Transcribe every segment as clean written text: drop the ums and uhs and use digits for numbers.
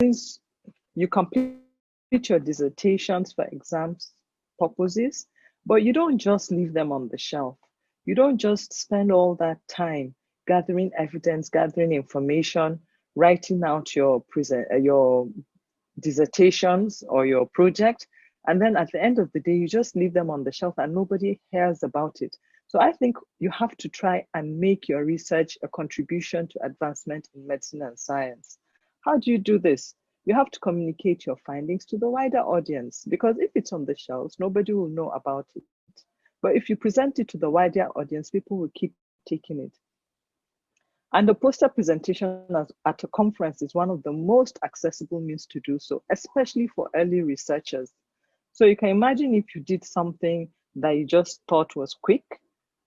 since you complete your dissertations for exams purposes, but you don't just leave them on the shelf. You don't just spend all that time gathering evidence, gathering information, writing out your dissertations or your project, and then at the end of the day, you just leave them on the shelf and nobody hears about it. So I think you have to try and make your research a contribution to advancement in medicine and science. How do you do this? You have to communicate your findings to the wider audience, because if it's on the shelves, nobody will know about it. But if you present it to the wider audience, people will keep taking it. And the poster presentation at a conference is one of the most accessible means to do so, especially for early researchers. So you can imagine if you did something that you just thought was quick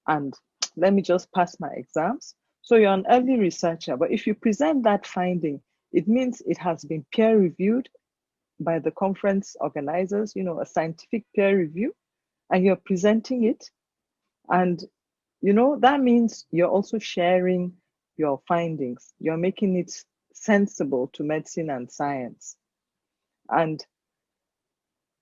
and let me just pass my exams. So you're an early researcher, but if you present that finding, it means it has been peer reviewed by the conference organizers, a scientific peer review, and you're presenting it. And, that means you're also sharing your findings. You're making it sensible to medicine and science. And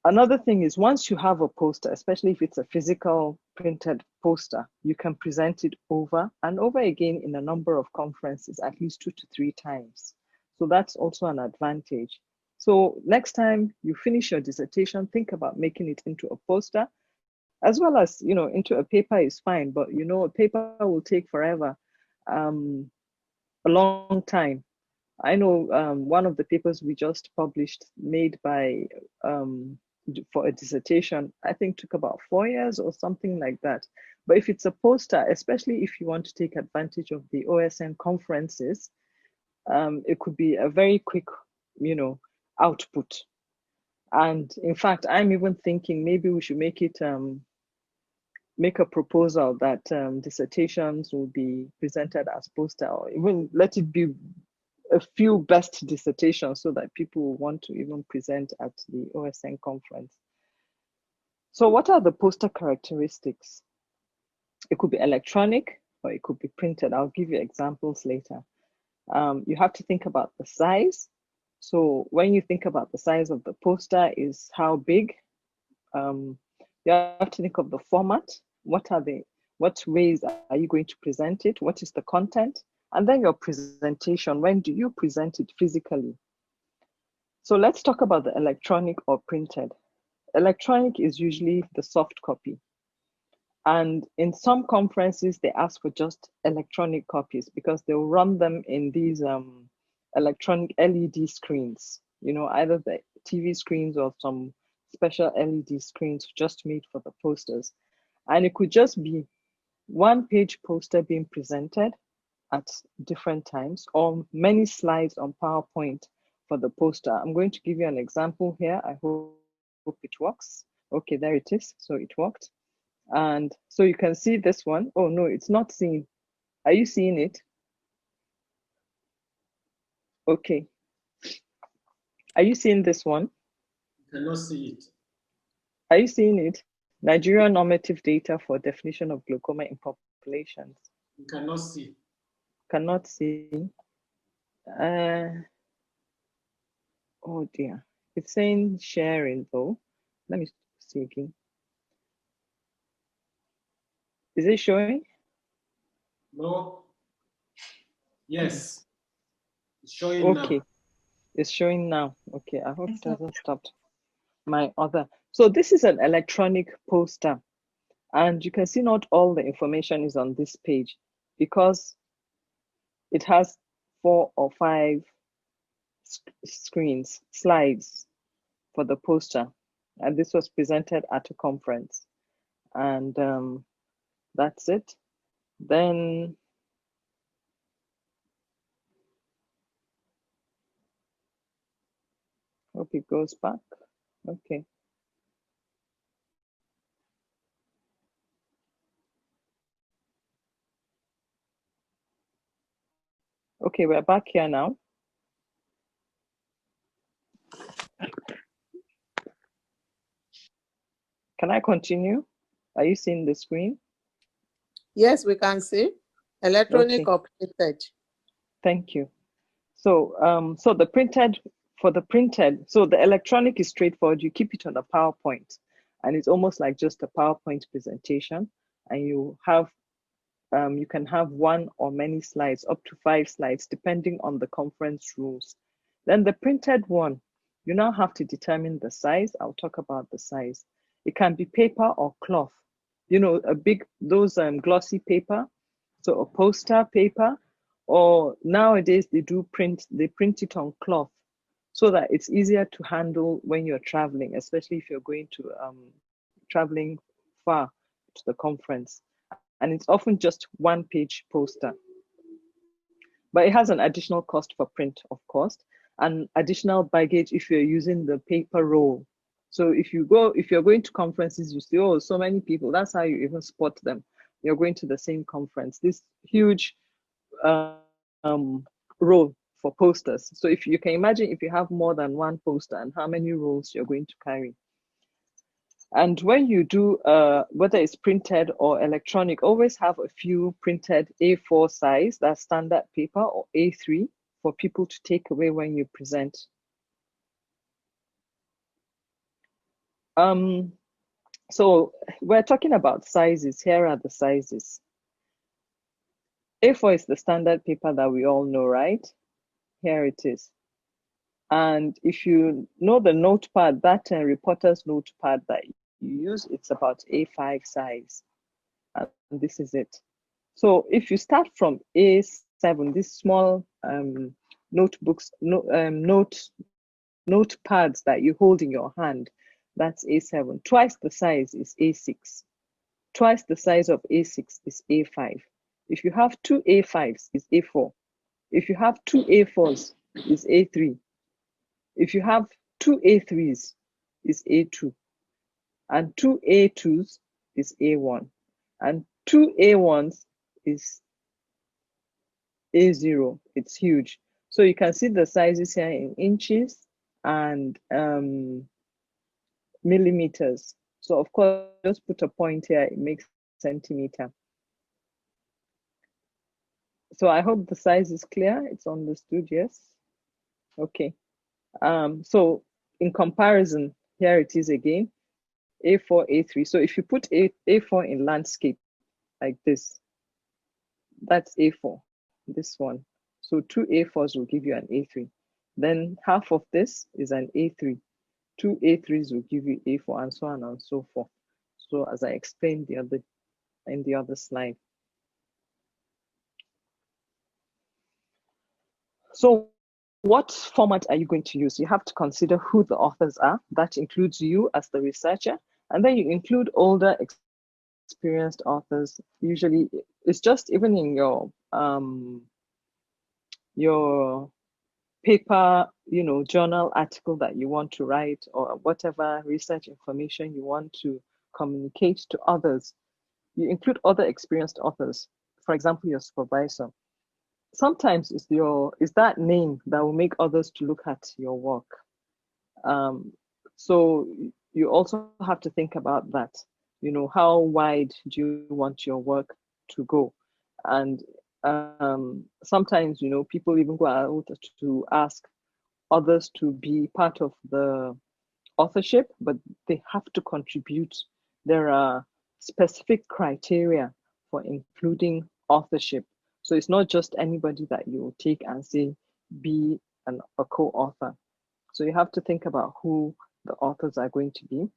another thing is, once you have a poster, especially if it's a physical printed poster, you can present it over and over again in a number of conferences, at least 2 to 3 times. So that's also an advantage. So next time you finish your dissertation, think about making it into a poster, as well as, into a paper is fine, but a paper will take forever, a long time. I know one of the papers we just published made by, for a dissertation, I think took about 4 years or something like that. But if it's a poster, especially if you want to take advantage of the OSN conferences, it could be a very quick, output. And in fact, I'm even thinking maybe we should make it, make a proposal that dissertations will be presented as poster, or even let it be a few best dissertations so that people will want to even present at the OSN conference. So what are the poster characteristics? It could be electronic or it could be printed. I'll give you examples later. You have to think about the size. So when you think about the size of the poster, is how big. You have to think of the format. What ways are you going to present it? What is the content? And then your presentation, when do you present it physically? So let's talk about the electronic or printed. Electronic is usually the soft copy. And in some conferences, they ask for just electronic copies because they'll run them in these electronic LED screens, either the TV screens or some special LED screens just made for the posters. And it could just be one page poster being presented at different times, or many slides on PowerPoint for the poster. I'm going to give you an example here. I hope it works. Okay, there it is. So it worked. And so you can see this one. Oh no, it's not seen. Are you seeing it? Okay. Are you seeing this one? I cannot see it. Are you seeing it? Nigeria normative data for definition of glaucoma in populations. You cannot see. Cannot see. Oh dear. It's saying sharing though. Let me see again. Is it showing? No. Yes. It's showing okay. now. It's showing now. Okay, I hope it hasn't stopped my other. So this is an electronic poster. And you can see not all the information is on this page because it has 4 or 5 slides for the poster. And this was presented at a conference. And that's it. Then hope it goes back. Okay. Okay, we're back here now. Can I continue? Are you seeing the screen? Yes, we can see. Electronic or printed. Thank you. So, so the printed for the printed, so the electronic is straightforward. You keep it on a PowerPoint, and it's almost like just a PowerPoint presentation. And you have, you can have one or many slides, up to 5 slides, depending on the conference rules. Then the printed one, you now have to determine the size. I'll talk about the size. It can be paper or cloth. You know, a big, those glossy paper, so a poster paper, or nowadays they print it on cloth so that it's easier to handle when you're traveling, especially if you're going to traveling far to the conference. And it's often just 1-page poster. But it has an additional cost for print, of course, and additional baggage if you're using the paper roll. So if you're going to conferences, you see, oh, so many people, that's how you even spot them. You're going to the same conference, this huge roll for posters. So if you can imagine, if you have more than 1 poster and how many rolls you're going to carry. And when you do, whether it's printed or electronic, always have a few printed A4 size, that's standard paper, or A3 for people to take away when you present. So we're talking about sizes. Here are the sizes. A4 is the standard paper that we all know, right? Here it is. And if you know the notepad, that reporter's notepad that you use, it's about A5 size. And this is it. So if you start from A7, these small notebooks, notepads that you hold in your hand, that's A7. Twice the size is A6. Twice the size of A6 is A5. If you have 2 A5s, it's A4. If you have 2 A4s, it's A3. If you have 2 A3s, it's A2. And 2 A2s is A1. And 2 A1s is A0. It's huge. So you can see the sizes here in inches and millimeters. So of course, just put a point here, it makes centimeter. So I hope the size is clear. It's understood, yes? Okay. So in comparison, here it is again, A4, A3. So if you put A4 in landscape like this, that's A4, this one. So 2 A4s will give you an A3. Then half of this is an A3. 2 A3s will give you A4, and so on and so forth. So as I explained in the other slide. So what format are you going to use? You have to consider who the authors are. That includes you as the researcher. And then you include older, experienced authors. Usually it's just even in your paper, journal article that you want to write, or whatever research information you want to communicate to others. You include other experienced authors. For example, your supervisor. Sometimes it's that name that will make others to look at your work. So you also have to think about that. How wide do you want your work to go? And sometimes, people even go out to ask others to be part of the authorship, but they have to contribute. There are specific criteria for including authorship. So it's not just anybody that you take and say, be a co-author. So you have to think about who the authors are going to be,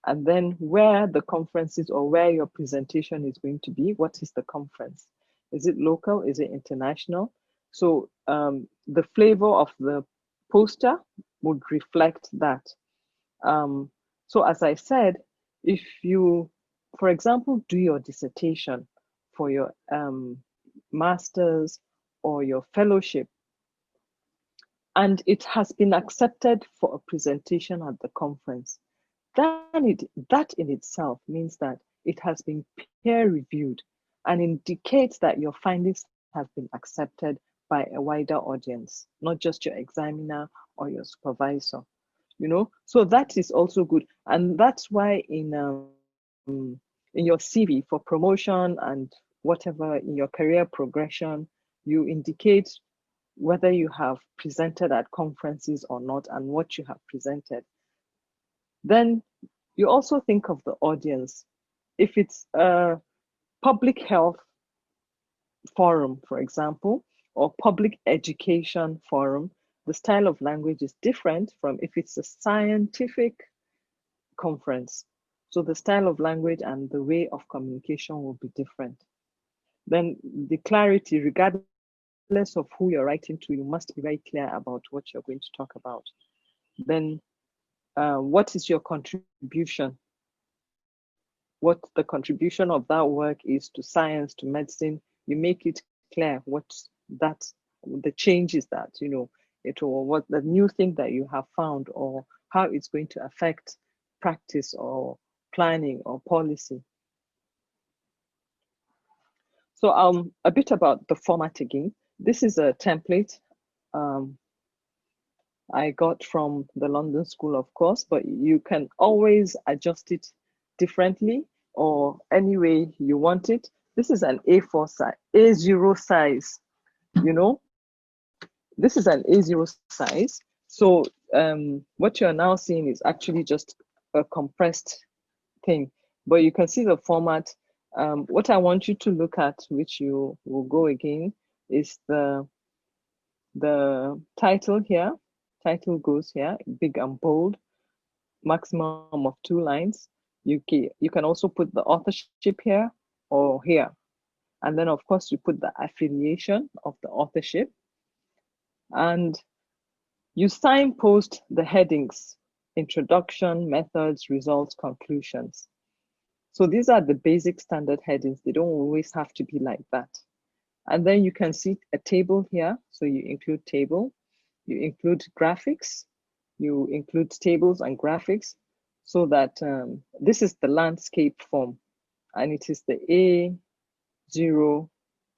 and then where the conference is, or where your presentation is going to be. What is the conference? Is it local? Is it international? So the flavor of the poster would reflect that. So as I said, if you, for example, do your dissertation for your master's or your fellowship, and it has been accepted for a presentation at the conference, then that in itself means that it has been peer reviewed and indicates that your findings have been accepted by a wider audience, not just your examiner or your supervisor. So that is also good. And that's why in your CV for promotion and whatever in your career progression, you indicate whether you have presented at conferences or not and what you have presented. Then you also think of the audience. If it's a public health forum, for example, or public education forum, the style of language is different from if it's a scientific conference. So the style of language and the way of communication will be different. Then the clarity, regardless of who you're writing to, you must be very clear about what you're going to talk about. Then what is your contribution? What the contribution of that work is to science, to medicine. You make it clear what that, the changes that, you know, it, or what the new thing that you have found, or how it's going to affect practice or planning or policy. So a bit about the format again. This is a template I got from the London School, of course, but you can always adjust it differently or any way you want it. This is an A4 size, A0 size, you know. This is an A0 size. So what you're now seeing is actually just a compressed thing, but you can see the format. What I want you to look at, which you will go again, is the title here. Title goes here, big and bold, maximum of 2 lines. You can also put the authorship here or here. And then of course you put the affiliation of the authorship. And you signpost the headings: introduction, methods, results, conclusions. So these are the basic standard headings. They don't always have to be like that. And then you can see a table here. So you include table, you include graphics, you include tables and graphics, so that this is the landscape form, and it is the A0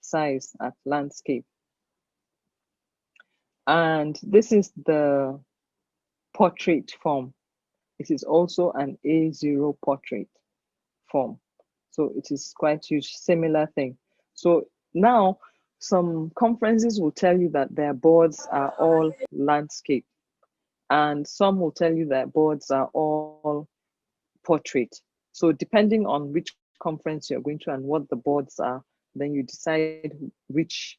size at landscape. And this is the portrait form. It is also an A0 portrait form. So it is quite huge, similar thing. So now some conferences will tell you that their boards are all landscape, and some will tell you that boards are all portrait. So depending on which conference you're going to and what the boards are, then you decide which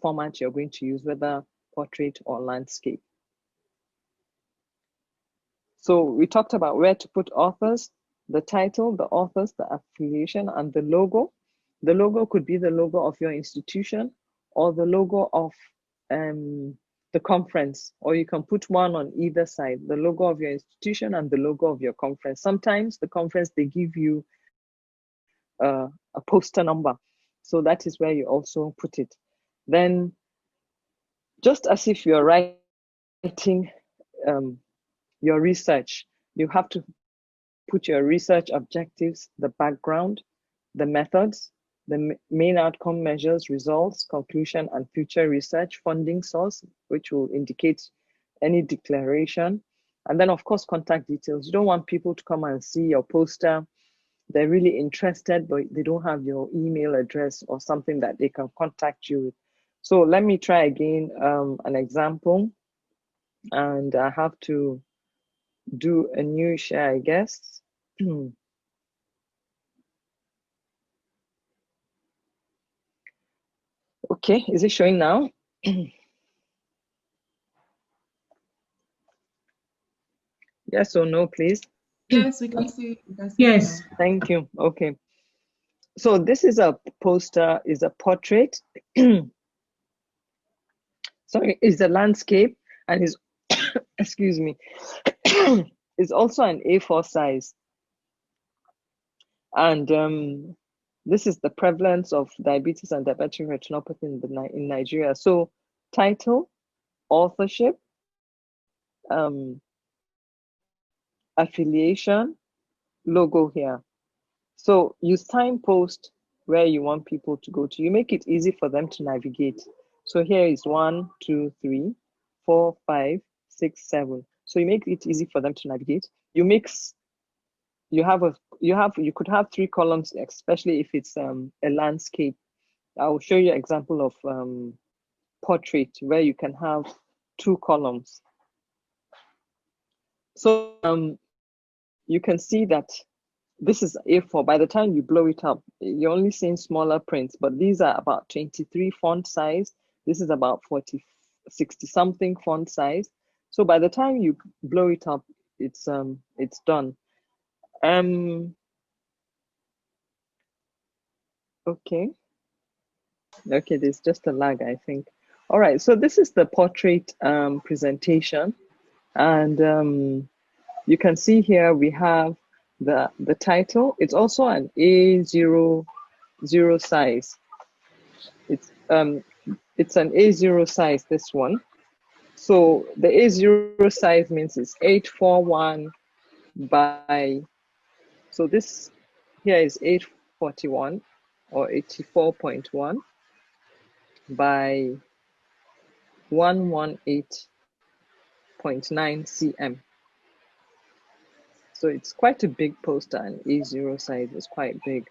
format you're going to use, whether portrait or landscape. So we talked about where to put authors, the title, the authors, the affiliation, and the logo. The logo could be the logo of your institution or the logo of the conference, or you can put one on either side, the logo of your institution and the logo of your conference. Sometimes the conference, they give you a poster number. So that is where you also put it. Then just as if you're writing your research, you have to put your research objectives, the background, the methods, the main outcome measures, results, conclusion, and future research, funding source, which will indicate any declaration. And then of course, contact details. You don't want people to come and see your poster. They're really interested, but they don't have your email address or something that they can contact you with. So let me try again an example. And I have to do a new share, I guess. Okay, is it showing now? Yes or no, please? Yes, we can see. Yes. Thank you. Okay. So this is a poster, is a portrait. Sorry, is a landscape, and is excuse me, is also an A4 size. And this is the prevalence of diabetes and diabetic retinopathy in Nigeria. So title, authorship, affiliation, logo here. So you signpost where you want people to go to. You make it easy for them to navigate. So here is 1, 2, 3, 4, 5, 6, 7. So you make it easy for them to navigate. You mix. You could have 3 columns, especially if it's a landscape. I will show you an example of portrait where you can have 2 columns. So you can see that this is A4. By the time you blow it up, you're only seeing smaller prints, but these are about 23 font size. This is about 60 something font size. So by the time you blow it up, it's done. Okay, there's just a lag, I think. All right, so this is the portrait presentation, and you can see here we have the title. It's also an A00 size. It's an A0 size, this one. So the A0 size means it's 841 by, so this here is 841 or 84.1 by 118.9 cm. So it's quite a big poster, and A0 size is quite big.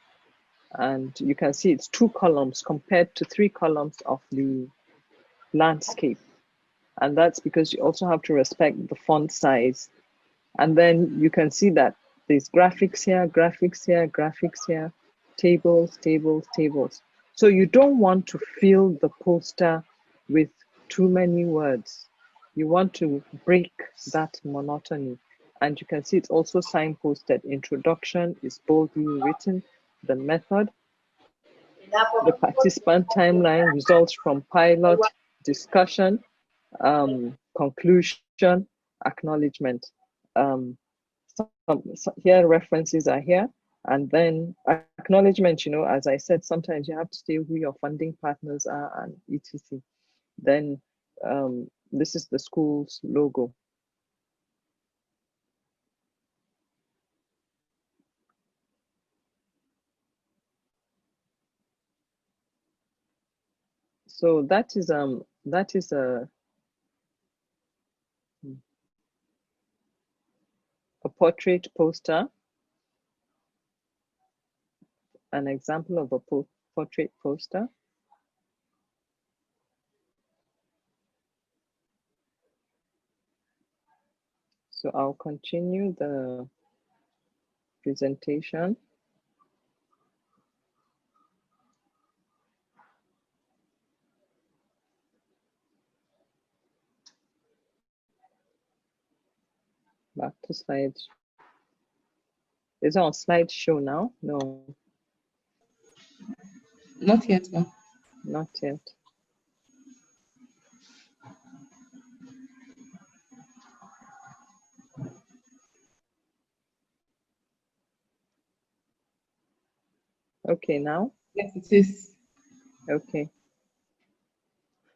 And you can see it's 2 columns compared to 3 columns of the landscape. And that's because you also have to respect the font size. And then you can see that there's graphics here, graphics here, graphics here, tables, tables, tables. So you don't want to fill the poster with too many words. You want to break that monotony. And you can see it's also signposted. Introduction is boldly written, the method, the participant timeline, results from pilot, discussion, conclusion, acknowledgement. Here references are here, and then acknowledgement, you know, as I said, sometimes you have to say who your funding partners are and etc. Then this is the school's logo. So that is a portrait poster, an example of a portrait poster. So I'll continue the presentation. Back to slides. Is it on slideshow now? No. Not yet, ma'am. Not yet. Okay, now? Yes, it is. Okay.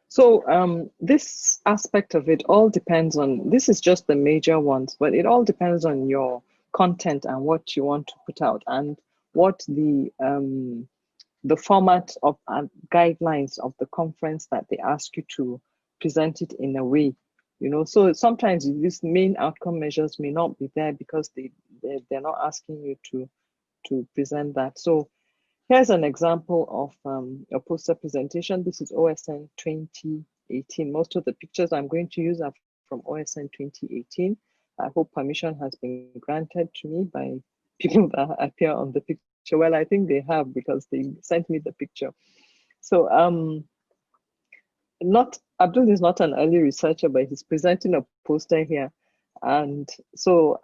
So this aspect of it all depends on, this is just the major ones, but it all depends on your content and what you want to put out and what the format of guidelines of the conference that they ask you to present it in a way, you know. So sometimes these main outcome measures may not be there because they're not asking you to present that. So here's an example of a poster presentation. This is OSN 2018. Most of the pictures I'm going to use are from OSN 2018. I hope permission has been granted to me by people that appear on the picture. Well, I think they have because they sent me the picture. So Abdul is not an early researcher, but he's presenting a poster here. And so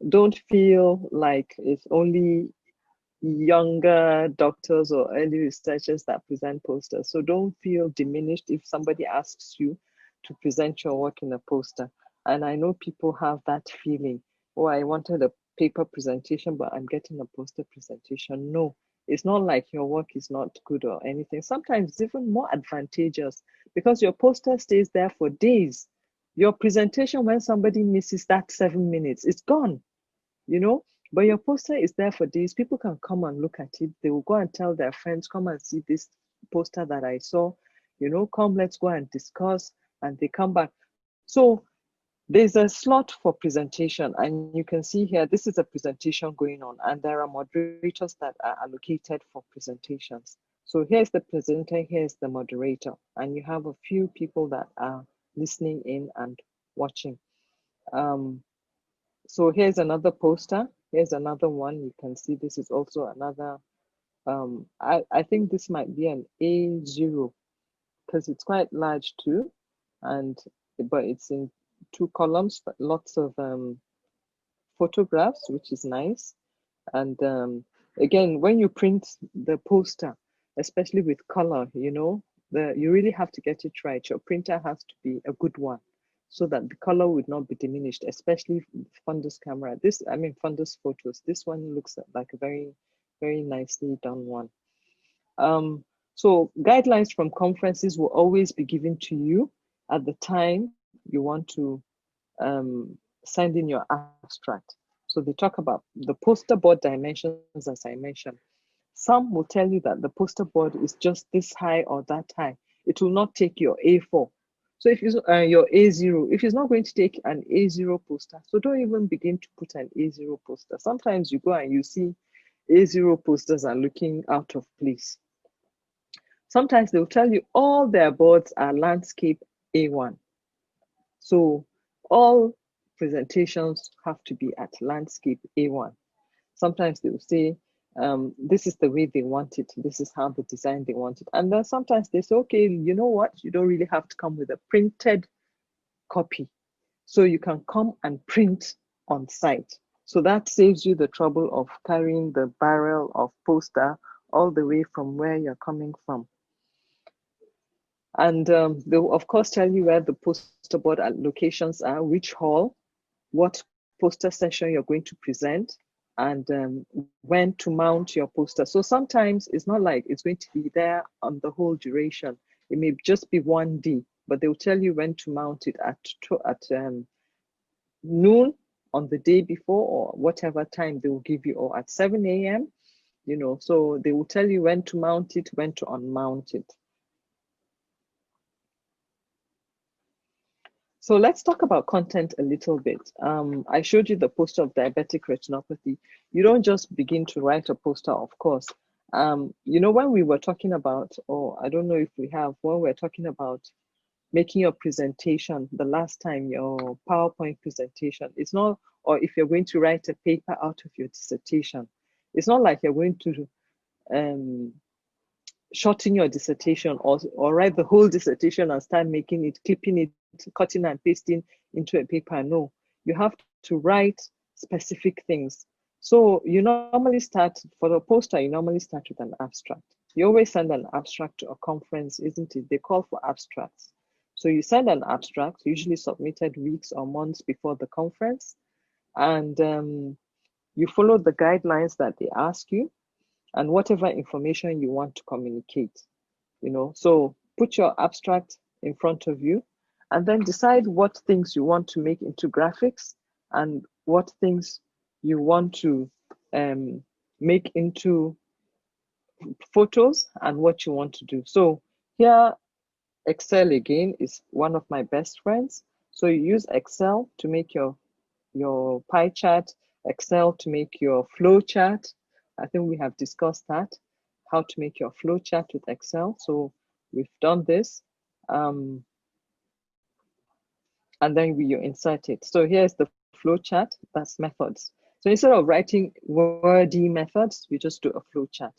don't feel like it's only younger doctors or early researchers that present posters. So don't feel diminished if somebody asks you to present your work in a poster. And I know people have that feeling, oh, I wanted a paper presentation, but I'm getting a poster presentation. No, it's not like your work is not good or anything. Sometimes it's even more advantageous because your poster stays there for days. Your presentation, when somebody misses that 7 minutes, it's gone, you know. But your poster is there for days. People can come and look at it. They will go and tell their friends, come and see this poster that I saw, you know, come, let's go and discuss, and they come back. So there's a slot for presentation, and you can see here, this is a presentation going on, and there are moderators that are allocated for presentations. So here's the presenter, here's the moderator, and you have a few people that are listening in and watching. So here's another poster. Here's another one. You can see this is also another. I think this might be an A0 because it's quite large too, but it's in 2 columns, but lots of photographs, which is nice. And again, when you print the poster, especially with color, you really have to get it right. Your printer has to be a good one so that the color would not be diminished, especially fundus camera. Fundus photos. This one looks like a very, very nicely done one. So guidelines from conferences will always be given to you at the time you want to send in your abstract. So they talk about the poster board dimensions, as I mentioned. Some will tell you that the poster board is just this high or that high. It will not take your A4. So if you your A0, if it's not going to take an A0 poster, so don't even begin to put an A0 poster. Sometimes you go and you see A0 posters are looking out of place. Sometimes they'll tell you all their boards are landscape A1. So all presentations have to be at landscape A1. Sometimes they will say, this is the way they want it. This is how the design they want it. And then sometimes they say, okay, you know what? You don't really have to come with a printed copy. So you can come and print on site. So that saves you the trouble of carrying the barrel of poster all the way from where you're coming from. And they'll of course tell you where the poster board locations are, which hall, what poster session you're going to present, and when to mount your poster. So sometimes it's not like it's going to be there on the whole duration. It may just be one day, but they'll tell you when to mount it at noon on the day before, or whatever time they will give you, or at 7 a.m. So they will tell you when to mount it, when to unmount it. So let's talk about content a little bit. I showed you the poster of diabetic retinopathy. You don't just begin to write a poster, of course. When we were talking about, or I don't know if we have, when we're talking about making your presentation the last time, your PowerPoint presentation, it's not, or if you're going to write a paper out of your dissertation, it's not like you're going to shorten your dissertation or write the whole dissertation and start making it, clipping it, cutting and pasting into a paper. No, you have to write specific things. So you normally start, for the poster, you normally start with an abstract. You always send an abstract to a conference, isn't it? They call for abstracts. So you send an abstract, usually submitted weeks or months before the conference, and you follow the guidelines that they ask you and whatever information you want to communicate. So put your abstract in front of you and then decide what things you want to make into graphics and what things you want to make into photos and what you want to do. So here, Excel again is one of my best friends. So you use Excel to make your pie chart, Excel to make your flow chart. I think we have discussed that, how to make your flow chart with Excel. So we've done this. And then you insert it. So here's the flow chart, that's methods. So instead of writing wordy methods, we just do a flow chart.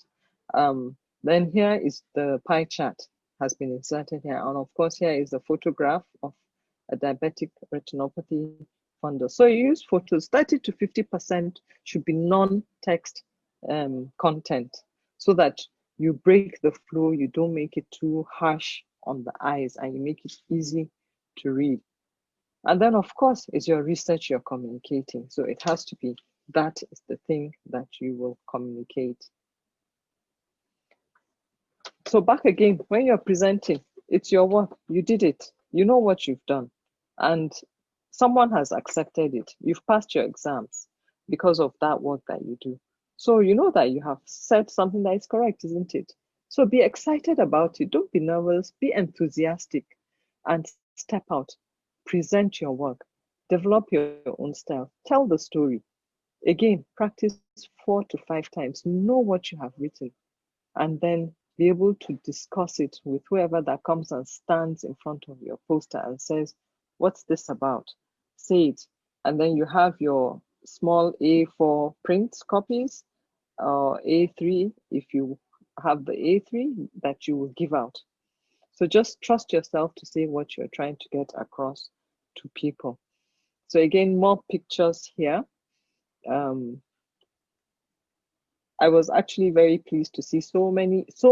Then here is the pie chart has been inserted here. And of course, here is the photograph of a diabetic retinopathy fundus. So you use photos, 30 to 50% should be non-text content so that you break the flow, you don't make it too harsh on the eyes, and you make it easy to read. And then, of course, is your research you're communicating. So it has to be, that is the thing that you will communicate. So back again, when you're presenting, it's your work. You did it. You know what you've done. And someone has accepted it. You've passed your exams because of that work that you do. So you know that you have said something that is correct, isn't it? So be excited about it. Don't be nervous. Be enthusiastic and step out. Present your work. Develop your own style. Tell the story. Again, practice 4 to 5 times. Know what you have written. And then be able to discuss it with whoever that comes and stands in front of your poster and says, what's this about? Say it. And then you have your small A4 print copies or A3 if you have the A3 that you will give out. So just trust yourself to say what you're trying to get across to people. So again, more pictures here. I was actually very pleased to see so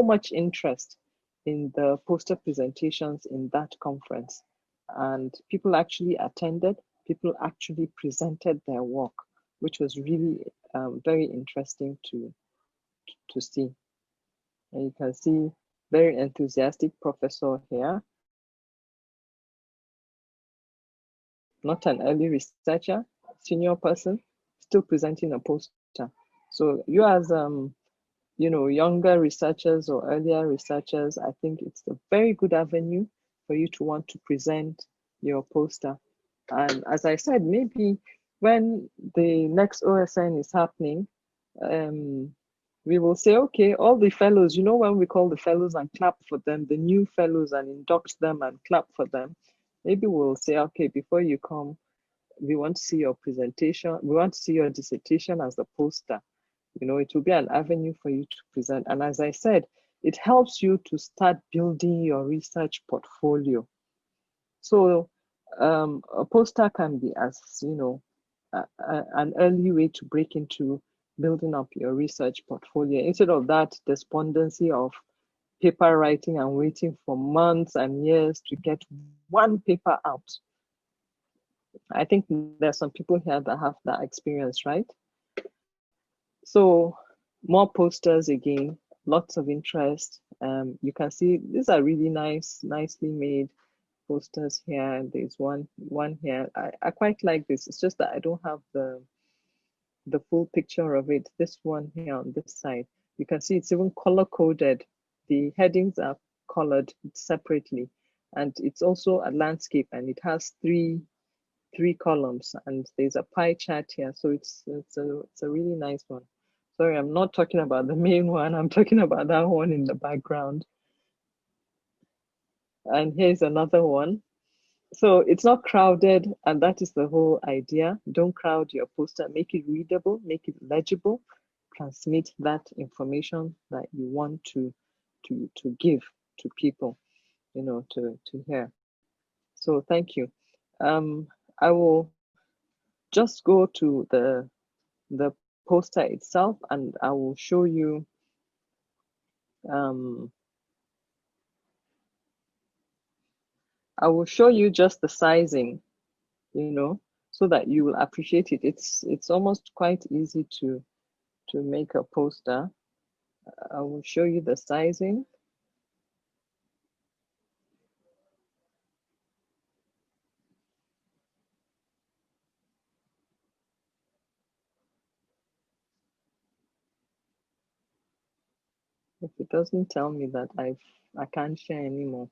much interest in the poster presentations in that conference. And people actually attended, people actually presented their work, which was really very interesting to see. And you can see very enthusiastic professor here. Not an early researcher, senior person, still presenting a poster. So you as younger researchers or earlier researchers, I think it's a very good avenue for you to want to present your poster. And as I said, maybe when the next OSN is happening, we will say, okay, all the fellows, when we call the fellows and clap for them, the new fellows, and induct them and clap for them, maybe we'll say, okay, before you come, we want to see your presentation, we want to see your dissertation as a poster. It will be an avenue for you to present. And as I said, it helps you to start building your research portfolio. So a poster can be as, an early way to break into building up your research portfolio. Instead of that despondency of paper writing and waiting for months and years to get one paper out. I think there's some people here that have that experience, right? So more posters again, lots of interest. You can see these are really nicely made posters here. There's one here. I quite like this. It's just that I don't have the full picture of it. This one here on this side, you can see it's even color coded. The headings are colored separately, and it's also a landscape, and it has three columns, and there's a pie chart here. So it's a really nice one. Sorry, I'm not talking about the main one. I'm talking about that one in the background. And here's another one. So it's not crowded, and that is the whole idea. Don't crowd your poster. Make it readable, make it legible, transmit that information that you want to give to people, to hear. So thank you. I will just go to the poster itself, and I will show you just the sizing, so that you will appreciate it. It's almost quite easy to make a poster. I will show you the sizing. If it doesn't tell me that, I can't share anymore.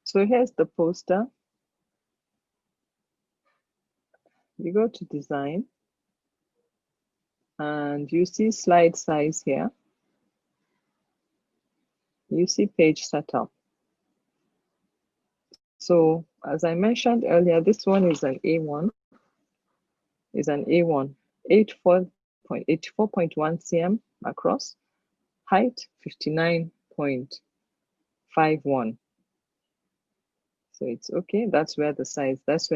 So here's the poster. You go to design, and you see slide size here. You see page setup. So as I mentioned earlier, this one is an A1. 84.1 cm across, height 59.51. So it's okay. That's where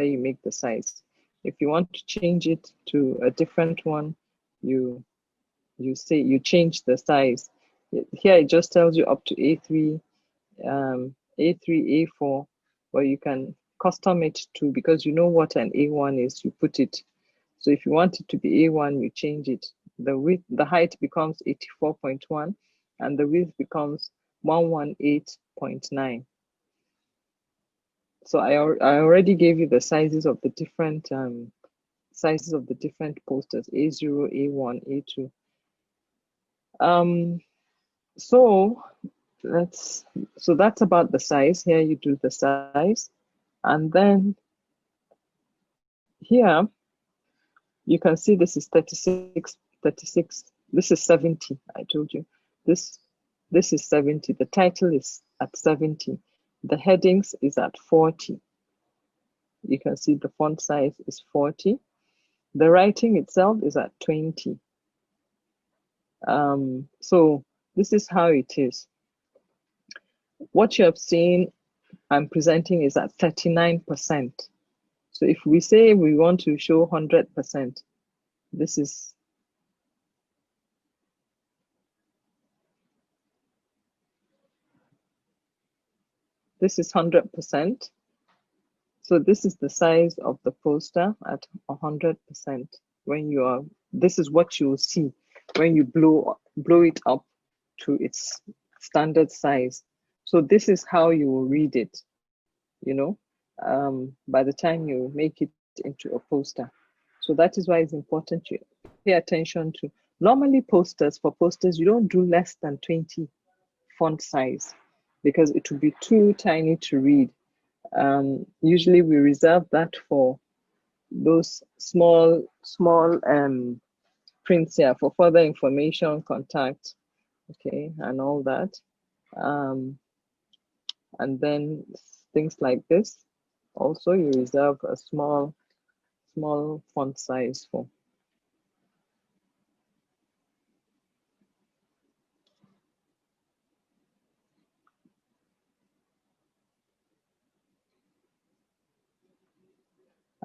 you make the size. If you want to change it to a different one, you change the size. Here it just tells you up to A3, A4, but you can custom it to, because you know what an A1 is, you put it. So if you want it to be A1, you change it. The height becomes 84.1, and the width becomes 118.9. So I already gave you the sizes of the different posters: A0, A1, A2. So that's about the size. Here you do the size, and then here you can see this is 36. This is 70. I told you this This is 70. The title is at 70. The headings is at 40. You can see the font size is 40. The writing itself is at 20. So this is how it is. What you have seen I'm presenting is at 39%. So if we say we want to show 100%, this is this is 100%. So this is the size of the poster at 100%. When you are, this is what you will see when you blow it up to its standard size. So this is how you will read it, you know, by the time you make it into a poster. So that is why it's important to pay attention to. Normally for posters, you don't do less than 20 font size because it would be too tiny to read. Usually we reserve that for those small prints here for further information, contact, okay, and all that. And then things like this, also you reserve a small font size for.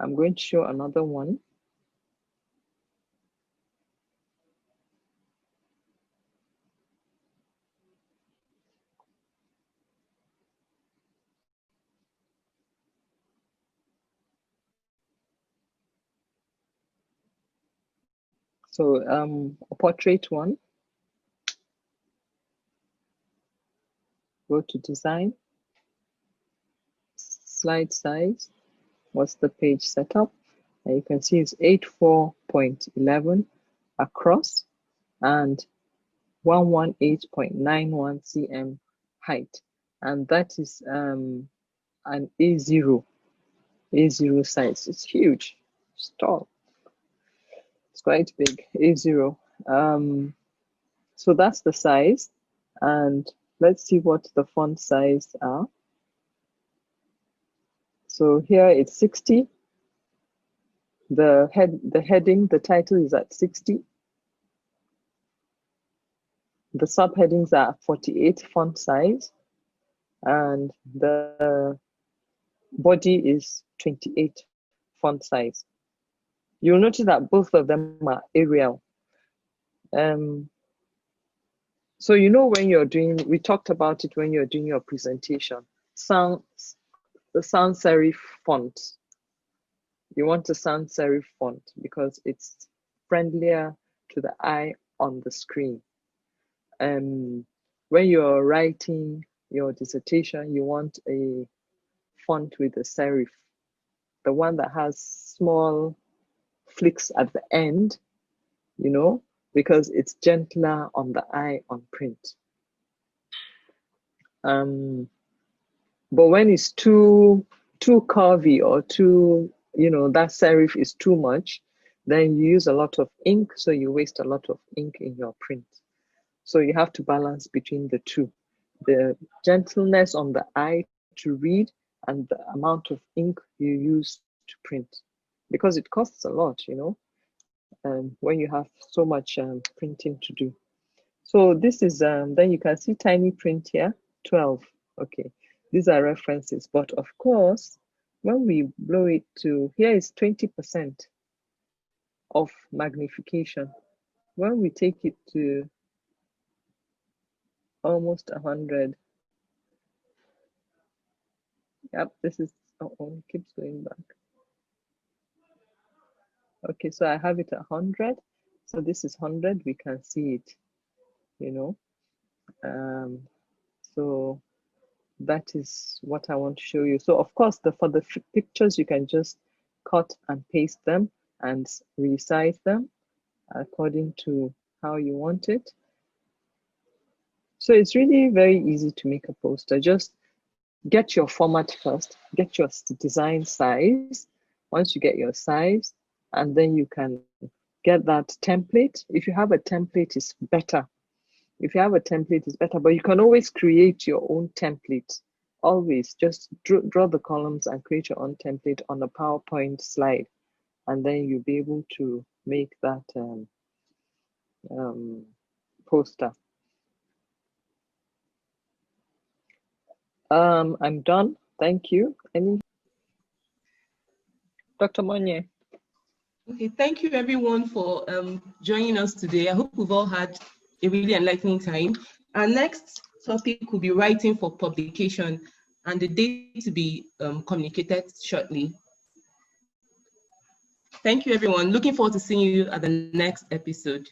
I'm going to show another one. So a portrait one. Go to design, slide size. What's the page setup? And you can see it's 84.11 across and 118.91 cm height, and that is an A0 size. It's huge. It's tall. It's quite big. A0. So that's the size, and let's see what the font size are. So here it's 60. The heading, the title is at 60. The subheadings are 48 font size, and the body is 28 font size. You'll notice that both of them are Arial. So you know when you're doing, we talked about it when you're doing your presentation, the sans serif font. You want a sans serif font because it's friendlier to the eye on the screen. When you're writing your dissertation, you want a font with a serif, the one that has small flicks at the end, you know, because it's gentler on the eye on print. But when it's too curvy or too, you know, that serif is too much, then you use a lot of ink, so you waste a lot of ink in your print. So you have to balance between the two, the gentleness on the eye to read and the amount of ink you use to print, because it costs a lot, you know, when you have so much printing to do. So this is, then you can see tiny print here, 12. Okay, these are references, but of course, when we blow it to, here is 20% of magnification. When we take it to almost 100, yep, this is, it keeps going back. Okay, so I have it at 100. So this is 100, we can see it, you know. So that is what I want to show you. So of course, for the pictures, you can just cut and paste them and resize them according to how you want it. So it's really very easy to make a poster. Just get your format first, get your design size. Once you get your size, and then you can get that template. If you have a template, it's better. If you have a template, it's better, but you can always create your own template. Always just draw the columns and create your own template on a PowerPoint slide, and then you'll be able to make that poster. I'm done. Thank you. Any? Dr. Monye. Okay, thank you everyone for joining us today. I hope we've all had a really enlightening time. Our next topic will be writing for publication, and the date to be communicated shortly. Thank you everyone. Looking forward to seeing you at the next episode.